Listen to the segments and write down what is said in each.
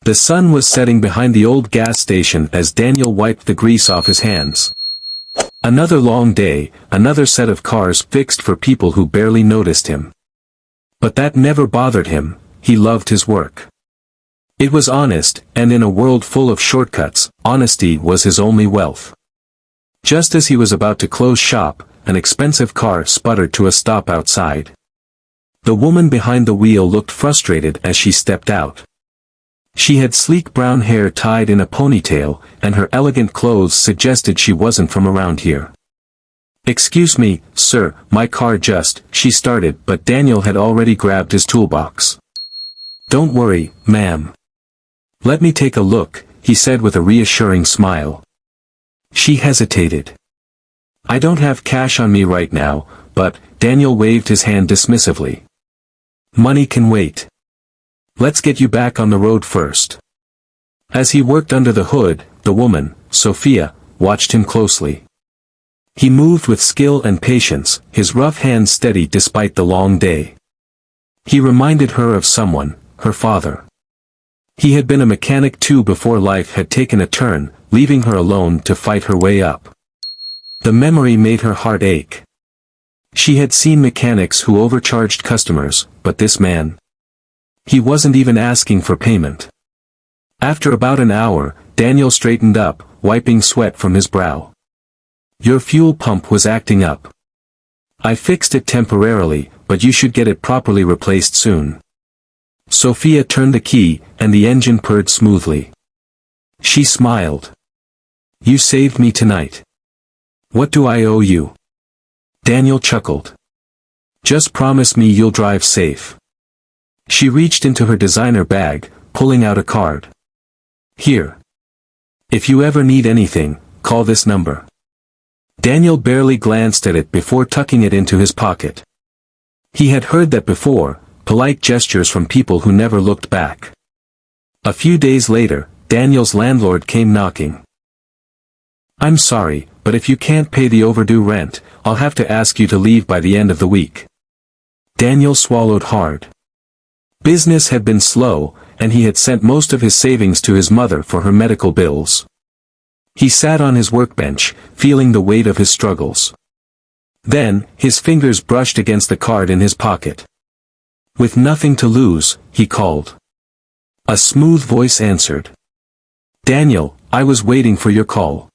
The sun was setting behind the old gas station as Daniel wiped the grease off his hands. Another long day, another set of cars fixed for people who barely noticed him. But that never bothered him, he loved his work. It was honest, and in a world full of shortcuts, honesty was his only wealth. Just as he was about to close shop, an expensive car sputtered to a stop outside. The woman behind the wheel looked frustrated as she stepped out. She had sleek brown hair tied in a ponytail, and her elegant clothes suggested she wasn't from around here. "Excuse me, sir, my car just," she started, but Daniel had already grabbed his toolbox. "Don't worry, ma'am. Let me take a look," he said with a reassuring smile. She hesitated. "I don't have cash on me right now, but," Daniel waved his hand dismissively. "Money can wait. Let's get you back on the road first." As he worked under the hood, the woman, Sophia, watched him closely. He moved with skill and patience, his rough hands steady despite the long day. He reminded her of someone, her father. He had been a mechanic too before life had taken a turn, leaving her alone to fight her way up. The memory made her heart ache. She had seen mechanics who overcharged customers, but this man. He wasn't even asking for payment. After about an hour, Daniel straightened up, wiping sweat from his brow. "Your fuel pump was acting up. I fixed it temporarily, but you should get it properly replaced soon." Sophia turned the key, and the engine purred smoothly. She smiled. "You saved me tonight. What do I owe you?" Daniel chuckled. "Just promise me you'll drive safe." She reached into her designer bag, pulling out a card. "Here. If you ever need anything, call this number." Daniel barely glanced at it before tucking it into his pocket. He had heard that before, polite gestures from people who never looked back. A few days later, Daniel's landlord came knocking. "I'm sorry, but if you can't pay the overdue rent, I'll have to ask you to leave by the end of the week." Daniel swallowed hard. Business had been slow, and he had sent most of his savings to his mother for her medical bills. He sat on his workbench, feeling the weight of his struggles. Then, his fingers brushed against the card in his pocket. With nothing to lose, he called. A smooth voice answered. "Daniel, I was waiting for your call."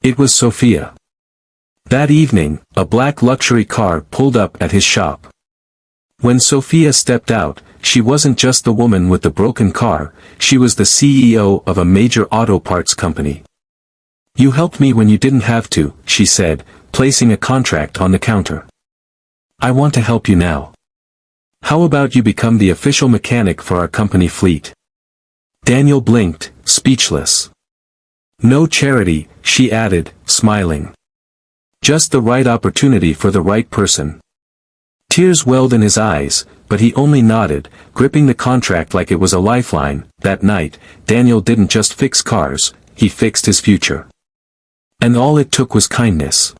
It was Sophia. That evening, a black luxury car pulled up at his shop. When Sophia stepped out, she wasn't just the woman with the broken car, she was the CEO of a major auto parts company. "You helped me when you didn't have to," she said, placing a contract on the counter. "I want to help you now. How about you become the official mechanic for our company fleet?" Daniel blinked, speechless. "No charity," she added, smiling. "Just the right opportunity for the right person." Tears welled in his eyes, but he only nodded, gripping the contract like it was a lifeline. That night, Daniel didn't just fix cars, he fixed his future. And all it took was kindness.